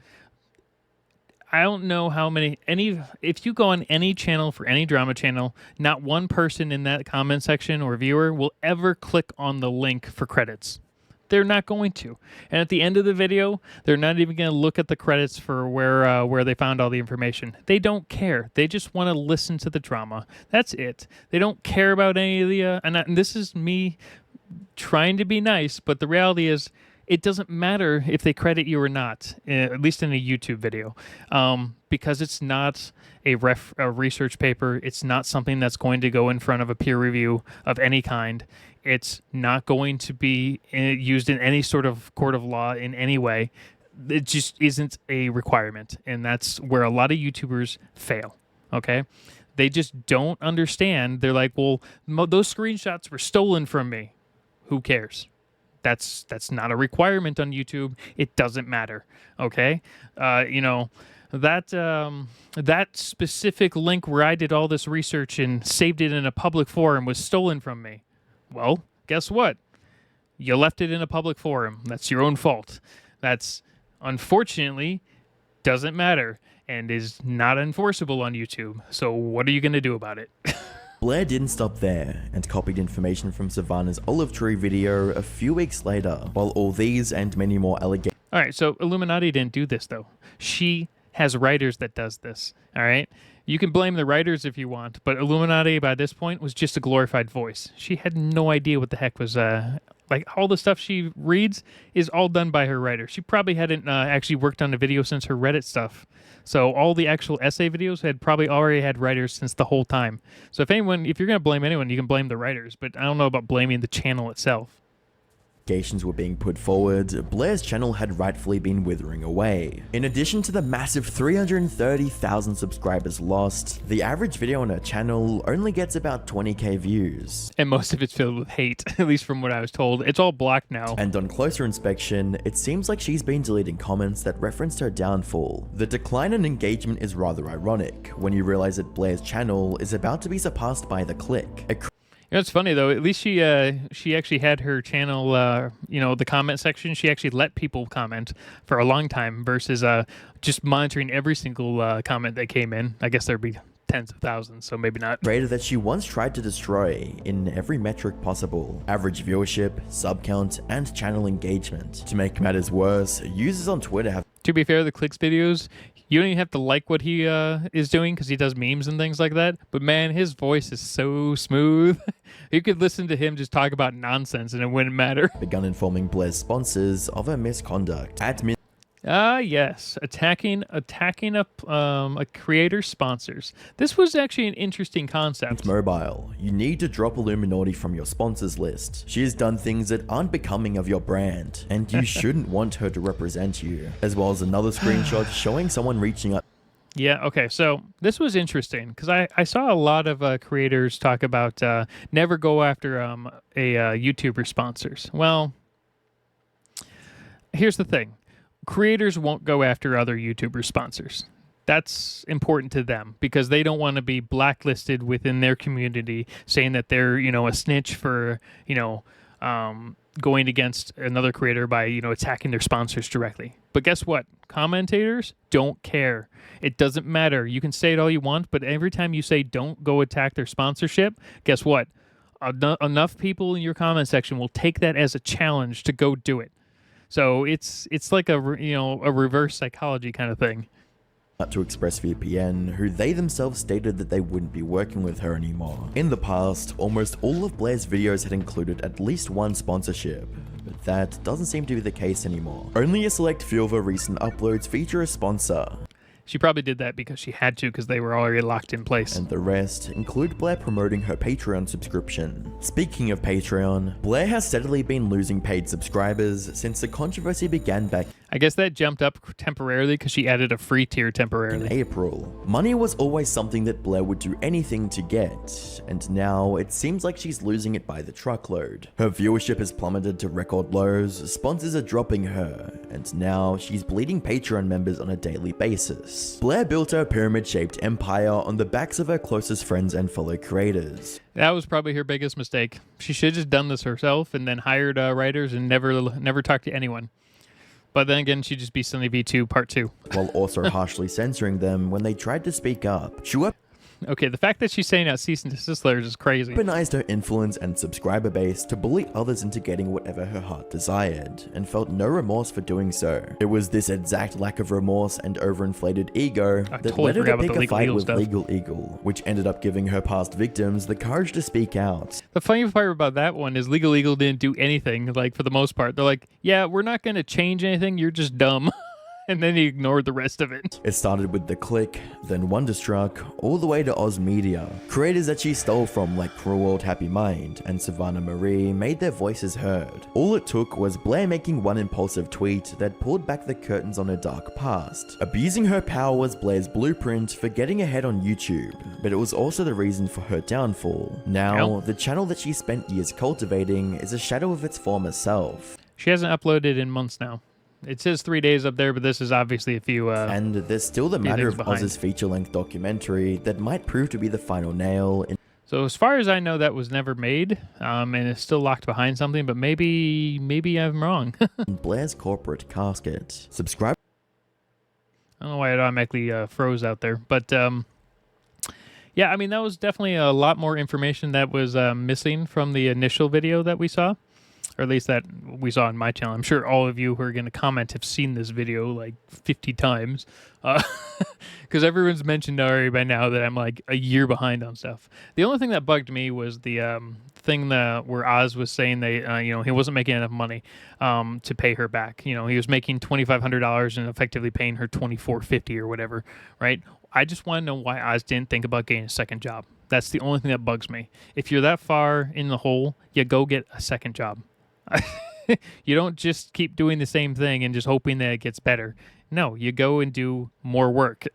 I don't know how if you go on any channel for any drama channel, not one person in that comment section or viewer will ever click on the link for credits. They're not going to. And at the end of the video, they're not even going to look at the credits for where they found all the information. They don't care. They just want to listen to the drama. That's it. They don't care about any of the... and this is me trying to be nice, but the reality is it doesn't matter if they credit you or not, at least in a YouTube video, because it's not a research paper. It's not something that's going to go in front of a peer review of any kind. It's not going to be used in any sort of court of law in any way. It just isn't a requirement, and that's where a lot of YouTubers fail, okay? They just don't understand. They're like, well, those screenshots were stolen from me. Who cares? That's not a requirement on YouTube. It doesn't matter, okay? that specific link where I did all this research and saved it in a public forum was stolen from me. Well, guess what? You left it in a public forum. That's your own fault. That's unfortunately doesn't matter and is not enforceable on YouTube. So what are you going to do about it? Blair didn't stop there and copied information from Savannah's olive tree video a few weeks later, while all these and many more allegations. All right, so Illuminati didn't do this though. She has writers that does this. All right, you can blame the writers if you want, but Illuminati by this point was just a glorified voice. She had no idea what the heck was like. All the stuff she reads is all done by her writer. She probably hadn't actually worked on a video since her Reddit stuff. So all the actual essay videos had probably already had writers since the whole time. So if you're going to blame anyone, you can blame the writers, but I don't know about blaming the channel itself. Were being put forward, Blair's channel had rightfully been withering away. In addition to the massive 330,000 subscribers lost, the average video on her channel only gets about 20k views. And most of it's filled with hate, at least from what I was told. It's all blocked now. And on closer inspection, it seems like she's been deleting comments that referenced her downfall. The decline in engagement is rather ironic when you realize that Blair's channel is about to be surpassed by The Click. You know, it's funny though. At least she actually had her channel, the comment section. She actually let people comment for a long time versus just monitoring every single comment that came in. I guess there'd be tens of thousands, so maybe not. Creator that she once tried to destroy in every metric possible: average viewership, sub count, and channel engagement. To make matters worse, users on Twitter have. To be fair, the Clicks videos, you don't even have to like what he is doing because he does memes and things like that. But man, his voice is so smooth. You could listen to him just talk about nonsense and it wouldn't matter. Begun informing Blair's sponsors of her misconduct. Yes, attacking a creator's sponsors. This was actually an interesting concept. Mobile, you need to drop Illuminaughtii from your sponsors list. She has done things that aren't becoming of your brand, and you shouldn't want her to represent you. As well as another screenshot showing someone reaching out. Yeah, okay, so this was interesting because I saw a lot of creators talk about never go after a YouTuber sponsors. Well, here's the thing. Creators won't go after other YouTuber sponsors. That's important to them because they don't want to be blacklisted within their community saying that they're, a snitch for, going against another creator by, attacking their sponsors directly. But guess what? Commentators don't care. It doesn't matter. You can say it all you want, but every time you say don't go attack their sponsorship, guess what? Enough people in your comment section will take that as a challenge to go do it. So it's like a reverse psychology kind of thing. To ExpressVPN, who they themselves stated that they wouldn't be working with her anymore. In the past, almost all of Blair's videos had included at least one sponsorship, but that doesn't seem to be the case anymore. Only a select few of her recent uploads feature a sponsor. She probably did that because she had to because they were already locked in place. And the rest include Blair promoting her Patreon subscription. Speaking of Patreon, Blair has steadily been losing paid subscribers since the controversy began back. I guess that jumped up temporarily because she added a free tier temporarily. In April. Money was always something that Blair would do anything to get, and now it seems like she's losing it by the truckload. Her viewership has plummeted to record lows, sponsors are dropping her, and now she's bleeding Patreon members on a daily basis. Blair built her pyramid-shaped empire on the backs of her closest friends and fellow creators. That was probably her biggest mistake. She should have just done this herself and then hired writers and never talked to anyone. But then again, she'd just be Sunny V2 Part 2. While also harshly censoring them when they tried to speak up. Okay, the fact that she's saying out cease and desist letters is crazy. Weaponized her influence and subscriber base to bully others into getting whatever her heart desired, and felt no remorse for doing so. It was this exact lack of remorse and overinflated ego that led her to pick a fight with Legal Eagle, which ended up giving her past victims the courage to speak out. The funny part about that one is Legal Eagle didn't do anything, like, for the most part. They're like, yeah, we're not going to change anything, you're just dumb. And then he ignored the rest of it. It started with The Click, then Wonderstruck, all the way to Oz Media. Creators that she stole from like Cruel World Happy Mind and Savannah Marie made their voices heard. All it took was Blair making one impulsive tweet that pulled back the curtains on her dark past. Abusing her power was Blair's blueprint for getting ahead on YouTube, but it was also the reason for her downfall. Now, the channel that she spent years cultivating is a shadow of its former self. She hasn't uploaded in months now. It says 3 days up there, but this is obviously a few. And there's still the few matter things of behind. Oz's feature-length documentary that might prove to be the final nail in So as far as I know, that was never made, and it's still locked behind something. But maybe I'm wrong. Blair's corporate casket. Subscribe. I don't know why it automatically froze out there, but yeah, I mean that was definitely a lot more information that was missing from the initial video that we saw, or at least that we saw on my channel. I'm sure all of you who are going to comment have seen this video like 50 times, because everyone's mentioned already by now that I'm like a year behind on stuff. The only thing that bugged me was the thing that where Oz was saying they, you know, he wasn't making enough money to pay her back. You know, he was making $2,500 and effectively paying her $2,450 or whatever, right? I just want to know why Oz didn't think about getting a second job. That's the only thing that bugs me. If you're that far in the hole, you go get a second job. You don't just keep doing the same thing and just hoping that it gets better. No, you go and do more work.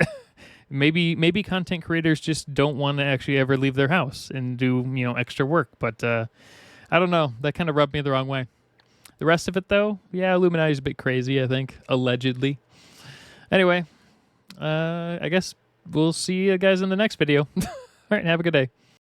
Maybe content creators just don't want to actually ever leave their house and do, you know, extra work. But I don't know. That kind of rubbed me the wrong way. The rest of it, though, yeah, Illuminati's a bit crazy, I think, allegedly. Anyway, I guess we'll see you guys in the next video. All right, have a good day.